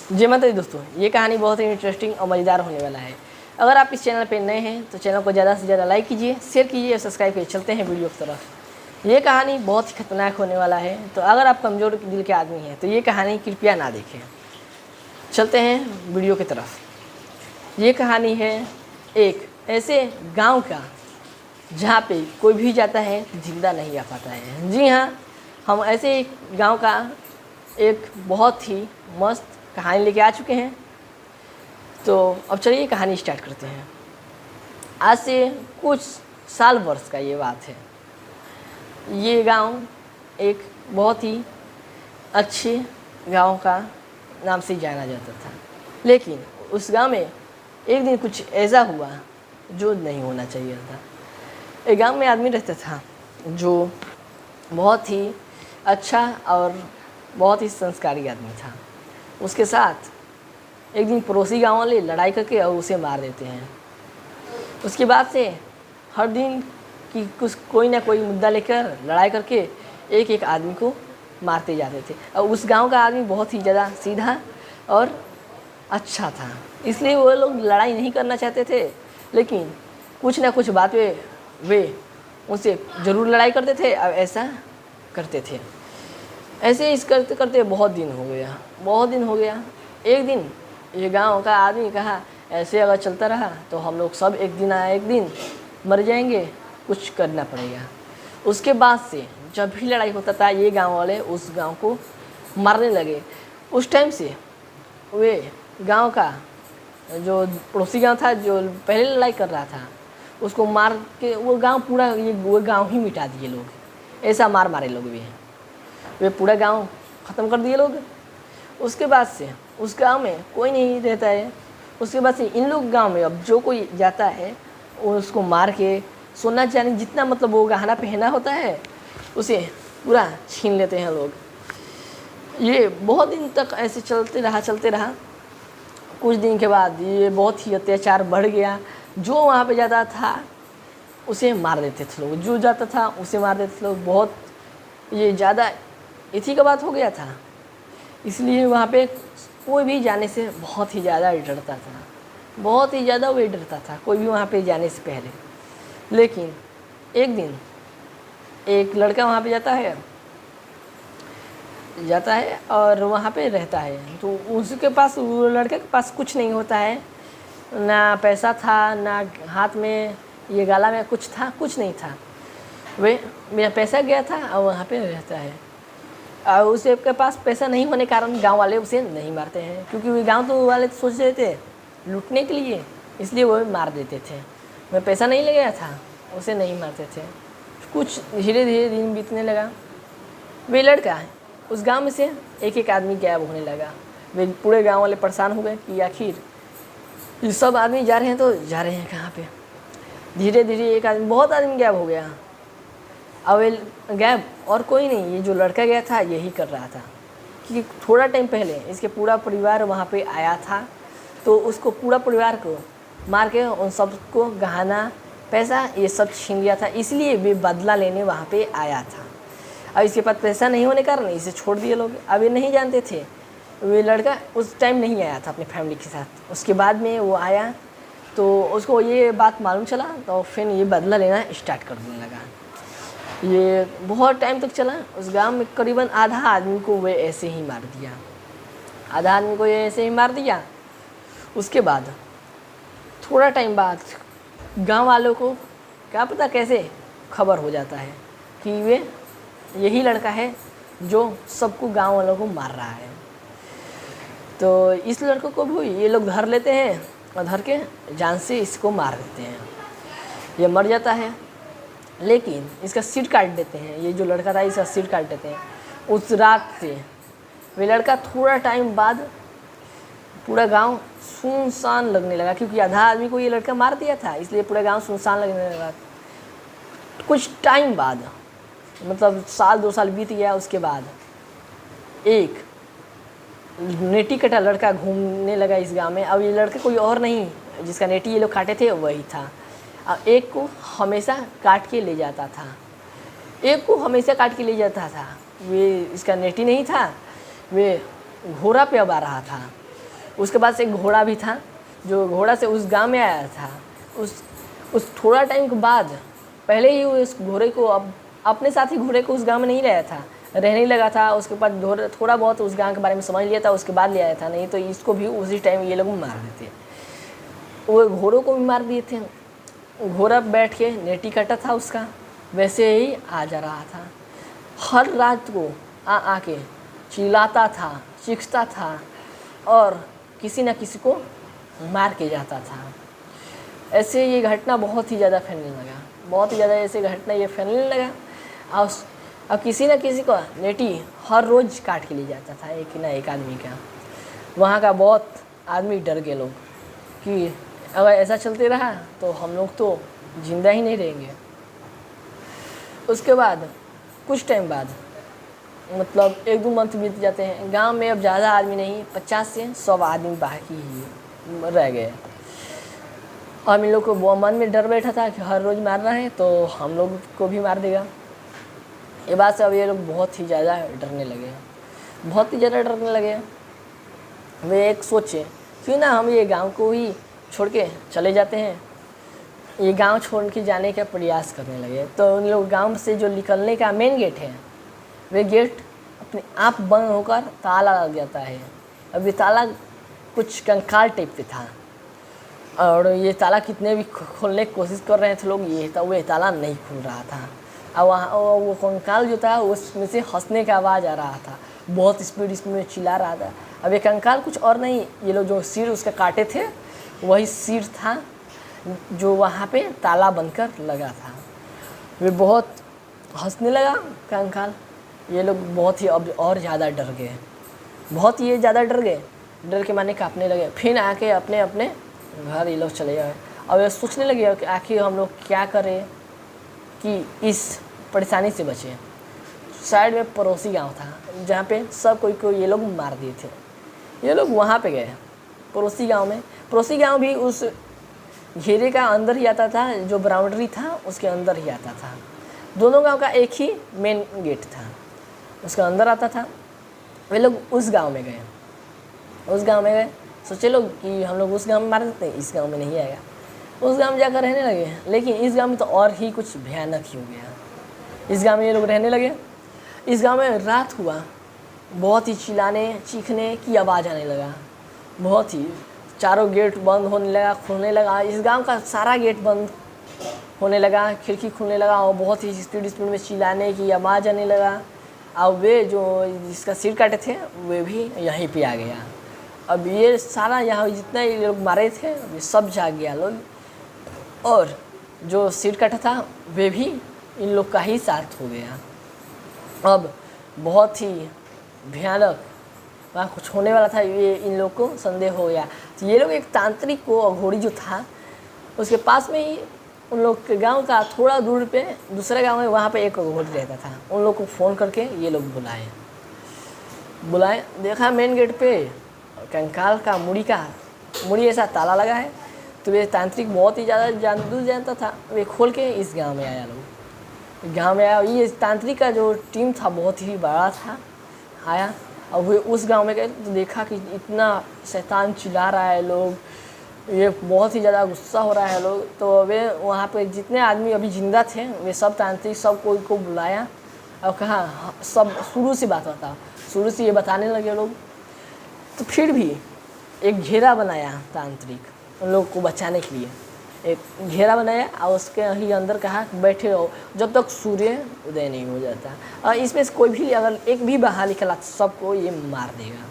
जय माता दी दोस्तों, ये कहानी बहुत ही इंटरेस्टिंग और मज़ेदार होने वाला है। अगर आप इस चैनल पे नए हैं तो चैनल को ज़्यादा से ज़्यादा लाइक कीजिए, शेयर कीजिए और सब्सक्राइब कीजिए। चलते हैं वीडियो की तरफ। ये कहानी बहुत ही खतरनाक होने वाला है, तो अगर आप कमज़ोर दिल के आदमी हैं तो ये कहानी कृपया ना देखें। चलते हैं वीडियो की तरफ। ये कहानी है एक ऐसे गाँव का जहाँ पे कोई भी जाता है जिंदा नहीं आ पाता है। जी हाँ, हम ऐसे एक गाँव का एक बहुत ही मस्त कहानी लेके आ चुके हैं। तो अब चलिए कहानी स्टार्ट करते हैं। आज से कुछ साल वर्ष का ये बात है। ये गांव एक बहुत ही अच्छे गांव का नाम से जाना जाता था, लेकिन उस गांव में एक दिन कुछ ऐसा हुआ जो नहीं होना चाहिए था। एक गांव में आदमी रहता था जो बहुत ही अच्छा और बहुत ही संस्कारी आदमी था। उसके साथ एक दिन पड़ोसी गांव वाले लड़ाई करके और उसे मार देते हैं। उसके बाद से हर दिन की कुछ कोई ना कोई मुद्दा लेकर लड़ाई करके एक एक आदमी को मारते जाते थे। और उस गांव का आदमी बहुत ही ज़्यादा सीधा और अच्छा था, इसलिए वो लोग लड़ाई नहीं करना चाहते थे, लेकिन कुछ ना कुछ बात वे उनसे ज़रूर लड़ाई करते थे और ऐसा करते थे। ऐसे इस करते करते बहुत दिन हो गया। एक दिन ये गांव का आदमी कहा, ऐसे अगर चलता रहा तो हम लोग सब एक दिन मर जाएंगे, कुछ करना पड़ेगा। उसके बाद से जब भी लड़ाई होता था ये गांव वाले उस गांव को मारने लगे। उस टाइम से वे गांव का जो पड़ोसी गांव था जो पहले लड़ाई कर रहा था उसको मार के वो गांव ही मिटा दिए लोग। ऐसा मारे लोग वे पूरा गांव ख़त्म कर दिए लोग। उसके बाद से उस गांव में कोई नहीं रहता है। उसके बाद से इन लोग गांव में अब जो कोई जाता है उसको मार के सोना चांदी जितना मतलब वो गहना पहना होता है उसे पूरा छीन लेते हैं लोग। ये बहुत दिन तक ऐसे चलते रहा। कुछ दिन के बाद ये बहुत ही अत्याचार बढ़ गया। जो वहाँ पे जाता था उसे मार देते थे लोग, जो जाता था उसे मार देते थे लोग। बहुत ये ज़्यादा इसी का बात हो गया था, इसलिए वहाँ पे कोई भी जाने से बहुत ही ज़्यादा डरता था। बहुत ही ज़्यादा वे डरता था कोई भी वहाँ पे जाने से पहले। लेकिन एक दिन एक लड़का वहाँ पे जाता है और वहाँ पे रहता है। तो उसके पास वो लड़के के पास कुछ नहीं होता है, ना पैसा था, ना हाथ में ये गाला में कुछ नहीं था। वे मेरा पैसा गया था और वहाँ पे रहता है। और उसे के पास पैसा नहीं होने के कारण गांव वाले उसे नहीं मारते हैं, क्योंकि वे गांव तो वाले तो सोच रहे थे लूटने के लिए, इसलिए वो मार देते थे। मैं पैसा नहीं ले गया था, उसे नहीं मारते थे। कुछ धीरे धीरे दिन बीतने लगा। वे लड़का उस गांव में से एक एक आदमी गायब होने लगा। वे पूरे गांव वाले परेशान हो गए कि आखिर ये सब आदमी जा रहे हैं तो जा रहे हैं कहाँ पे। धीरे धीरे बहुत आदमी गायब हो गया। अब गैब और कोई नहीं, ये जो लड़का गया था यही कर रहा था, क्योंकि थोड़ा टाइम पहले इसके पूरा परिवार वहाँ पे आया था, तो उसको पूरा परिवार को मार के उन सबको गहना पैसा ये सब छीन लिया था, इसलिए वे बदला लेने वहाँ पे आया था। अब इसके पास पैसा नहीं होने कारण इसे छोड़ दिए लोग। अब ये नहीं जानते थे, वे लड़का उस टाइम नहीं आया था अपनी फैमिली के साथ। उसके बाद में वो आया तो उसको ये बात मालूम चला, तो फिर ये बदला लेना स्टार्ट कर देने लगा। ये बहुत टाइम तक चला। उस गांव में करीबन आधा आदमी को वे ऐसे ही मार दिया। उसके बाद थोड़ा टाइम बाद गांव वालों को क्या पता कैसे खबर हो जाता है कि वे यही लड़का है जो सबको गांव वालों को मार रहा है। तो इस लड़कों को भी ये लोग धर लेते हैं और धर के जान से इसको मार देते हैं। ये मर जाता है, लेकिन इसका सिर काट देते हैं। ये जो लड़का था इसका सिर काट देते हैं। उस रात से वे लड़का थोड़ा टाइम बाद पूरा गांव सुनसान लगने लगा, क्योंकि आधा आदमी को ये लड़का मार दिया था, इसलिए पूरा गांव सुनसान लगने लगा। कुछ टाइम बाद मतलब 1-2 साल बीत गया। उसके बाद एक नेटी कटा लड़का घूमने लगा इस गांव में। अब ये लड़का कोई और नहीं, जिसका नेटी ये लोग काटे थे वही था। अब एक को हमेशा काट के ले जाता था। वे इसका नेटी नहीं था, वे घोड़ा पे अब आ रहा था। उसके बाद से एक घोड़ा भी था, जो घोड़ा से उस गांव में आया था। उस थोड़ा टाइम के बाद पहले ही उस घोड़े को अपने साथ ही घोड़े को उस गांव में नहीं रहा था, रहने लगा था। उसके बाद थोड़ा बहुत उस गांव के बारे में समझ लिया था, उसके बाद ले आया था, नहीं तो इसको भी उसी टाइम ये लोग मार देते। वो घोड़ों को भी मार दिए थे। घोड़ा बैठ के नेटी कटा था उसका, वैसे ही आ जा रहा था। हर रात को आके चिल्लाता था, चीखता था और किसी न किसी को मार के जाता था। ऐसे ये घटना बहुत ही ज़्यादा फैलने लगा, बहुत ही ज़्यादा ऐसे घटना ये फैलने लगा। और अब किसी न किसी को नेटी हर रोज़ काट के ले जाता था, एक ना एक आदमी का। वहाँ का बहुत आदमी डर गए लोग कि अगर ऐसा चलते रहा तो हम लोग तो जिंदा ही नहीं रहेंगे। उसके बाद कुछ टाइम बाद, मतलब 1-2 मंथ बीत जाते हैं। गांव में अब ज़्यादा आदमी नहीं, 50 से 100 आदमी बाकी ही रह गए। और इन लोग को मन में डर बैठा था कि हर रोज़ मार रहा है तो हम लोग को भी मार देगा। ये बात से अब ये लोग बहुत ही ज़्यादा डरने लगे, बहुत ही ज़्यादा डरने लगे। वे एक सोचे क्यों ना हम ये गांव को ही छोड़ के चले जाते हैं। ये गांव छोड़ के जाने का प्रयास करने लगे। तो उन लोग गांव से जो निकलने का मेन गेट है, वे गेट अपने आप बंद होकर ताला लग जाता है। अब ये ताला कुछ कंकाल टाइप पे था और ये ताला कितने भी खोलने की कोशिश कर रहे थे लोग, वो ताला नहीं खुल रहा था। अब वहाँ वो कंकाल जो था उसमें से हंसने का आवाज़ आ रहा था, बहुत स्पीड में चिल्ला रहा था। अब ये कंकाल कुछ और नहीं, ये लोग जो सिर उसका काटे थे वही सिर था जो वहाँ पे ताला बनकर लगा था। वे बहुत हंसने लगा कंकाल। ये लोग बहुत ही अब और ज़्यादा डर गए, बहुत ही ज़्यादा डर गए, डर के माने काँपने लगे। फिर आके अपने अपने घर ये लोग चले गए। अब ये सोचने लगे कि आखिर हम लोग क्या करें कि इस परेशानी से बचें। साइड में पड़ोसी गांव था जहाँ पे सब कोई को ये लोग मार दिए थे। ये लोग वहाँ पे गए पड़ोसी गांव में। पड़ोसी गांव भी उस घेरे का अंदर ही आता था, जो बाउंड्री था उसके अंदर ही आता था। दोनों गांव का एक ही मेन गेट था, उसके अंदर आता था। वे लोग उस गांव में गए, उस गांव में गए, सोचे लोग कि हम लोग उस गांव में मार देते हैं, इस गांव में नहीं आएगा। उस गांव में जाकर रहने लगे। लेकिन इस गांव में तो और ही कुछ भयानक ही हो गया। इस गांव में ये लोग रहने लगे। इस गांव में रात हुआ, बहुत ही चिल्लाने चीखने की आवाज़ आने लगा, बहुत ही। चारों गेट बंद होने लगा, खुलने लगा। इस गांव का सारा गेट बंद होने लगा, खिड़की खुलने लगा और बहुत ही स्पीड में चिल्लाने की आवाज़ आने लगा। और वे जो जिसका सिर काटे थे वे भी यहीं पे आ गया। अब ये सारा यहाँ जितने लोग मारे थे वे सब जाग गया लोग, और जो सिर काटा था वे भी इन लोग का ही साथ हो गया। अब बहुत ही भयानक वहाँ कुछ होने वाला था, ये इन लोग को संदेह हो गया। तो ये लोग एक तांत्रिक को, अघोरी जो था उसके पास में ही, उन लोग के गांव का थोड़ा दूर पे दूसरे गांव में, वहाँ पे एक अघोरी रहता था। उन लोग को फ़ोन करके ये लोग बुलाए। देखा मेन गेट पे कंकाल का मुड़ी ऐसा ताला लगा है। तो वे तांत्रिक बहुत ही ज़्यादा जानता था। वे खोल के इस गाँव में आया, लोग गाँव में आया। ये तांत्रिक का जो टीम था बहुत ही बड़ा था, आया। और वे उस गांव में गए तो देखा कि इतना शैतान चिल्ला रहा है, लोग ये बहुत ही ज़्यादा गुस्सा हो रहा है लोग। तो वे वहाँ पे जितने आदमी अभी जिंदा थे वे सब तांत्रिक सब कोई को बुलाया और कहा सब शुरू से बात बताओ। शुरू से ये बताने लगे लोग। तो फिर भी एक घेरा बनाया तांत्रिक उन लोग को बचाने के लिए, एक घेरा बनाया और उसके ही अंदर कहा बैठे रहो जब तक सूर्य उदय नहीं हो जाता। और इसमें से कोई भी अगर एक भी बाहर निकला तो सबको ये मार देगा।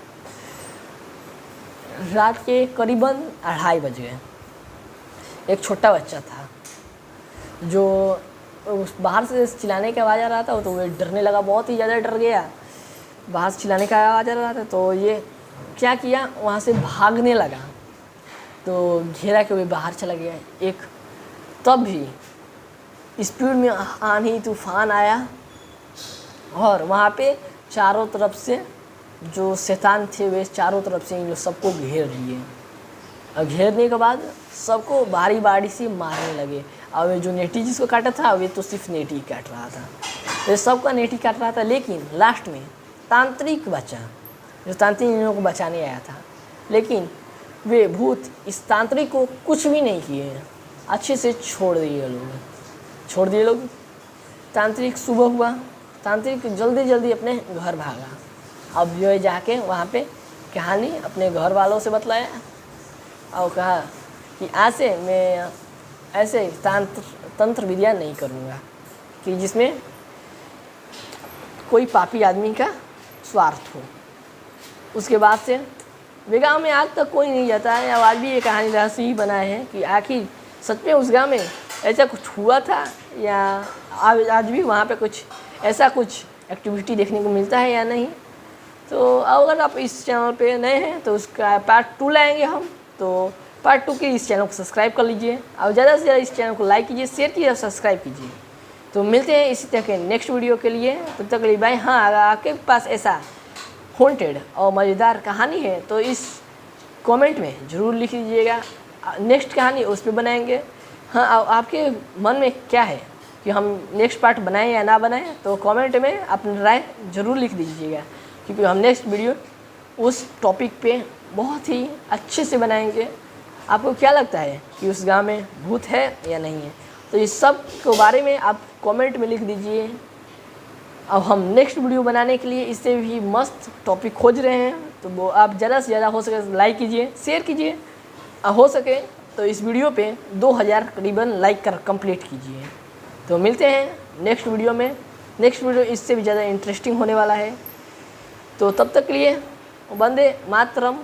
रात के करीबन 2:30 बज गए। एक छोटा बच्चा था जो उस बाहर से चिल्लाने का आवाज़ आ रहा था, तो वो डरने लगा, बहुत ही ज़्यादा डर गया। बाहर से चिल्लाने का आवाज़ आ रहा था तो ये क्या किया, वहाँ से भागने लगा। तो घेरा के हुए बाहर चला गया एक। तब भी स्पीड में आंधी तूफान आया और वहाँ पे चारों तरफ से जो शैतान थे वे चारों तरफ से इन लोग सबको घेर लिए। और घेरने के बाद सबको बारी बारी से मारने लगे। और वे जो नेटी जिसको काटा था वे तो सिर्फ नेटी काट रहा था, वे सबका नेटी काट रहा था। लेकिन लास्ट में तांत्रिक बचा, जो तांत्रिक इन लोगों को बचाने आया था। लेकिन वे भूत इस तांत्रिक को कुछ भी नहीं किए हैं, अच्छे से छोड़ दिए लोग। तांत्रिक सुबह हुआ, तांत्रिक जल्दी जल्दी अपने घर भागा। अब जो है जाके वहाँ पे कहानी अपने घर वालों से बतलाया और कहा कि आज से मैं ऐसे तंत्र विद्या नहीं करूँगा कि जिसमें कोई पापी आदमी का स्वार्थ हो। उसके बाद से वे गाँव में आज तक कोई नहीं जाता है। अब आज भी ये कहानी रहस्य ही बना है कि आखिर सच में उस गाँव में ऐसा कुछ हुआ था या आज भी वहाँ पे कुछ ऐसा कुछ एक्टिविटी देखने को मिलता है या नहीं। तो अगर आप इस चैनल पे नए हैं तो उसका पार्ट 2 लाएंगे हम। तो पार्ट 2 के इस चैनल को सब्सक्राइब कर लीजिए और ज़्यादा से ज़्यादा इस चैनल को लाइक कीजिए, शेयर कीजिए और सब्सक्राइब कीजिए। तो मिलते हैं इसी तरह के नेक्स्ट वीडियो के लिए, तब तक के लिए बाय। हाँ, अगर आपके पास ऐसा हॉन्टेड और मज़ेदार कहानी है तो इस कमेंट में ज़रूर लिख दीजिएगा, नेक्स्ट कहानी उस पर बनाएंगे। हाँ, आपके मन में क्या है कि हम नेक्स्ट पार्ट बनाएं या ना बनाएं, तो कमेंट में अपनी राय ज़रूर लिख दीजिएगा, क्योंकि हम नेक्स्ट वीडियो उस टॉपिक पे बहुत ही अच्छे से बनाएंगे। आपको क्या लगता है कि उस गांव में भूत है या नहीं है, तो इस सब के बारे में आप कमेंट में लिख दीजिए। अब हम नेक्स्ट वीडियो बनाने के लिए इससे भी मस्त टॉपिक खोज रहे हैं, तो वो आप ज़्यादा से ज़्यादा हो सके लाइक कीजिए, शेयर कीजिए, हो सके तो इस वीडियो पे 2000 करीबन लाइक कर कंप्लीट कीजिए। तो मिलते हैं नेक्स्ट वीडियो में। नेक्स्ट वीडियो इससे भी ज़्यादा इंटरेस्टिंग होने वाला है। तो तब तक के लिए वंदे मातरम।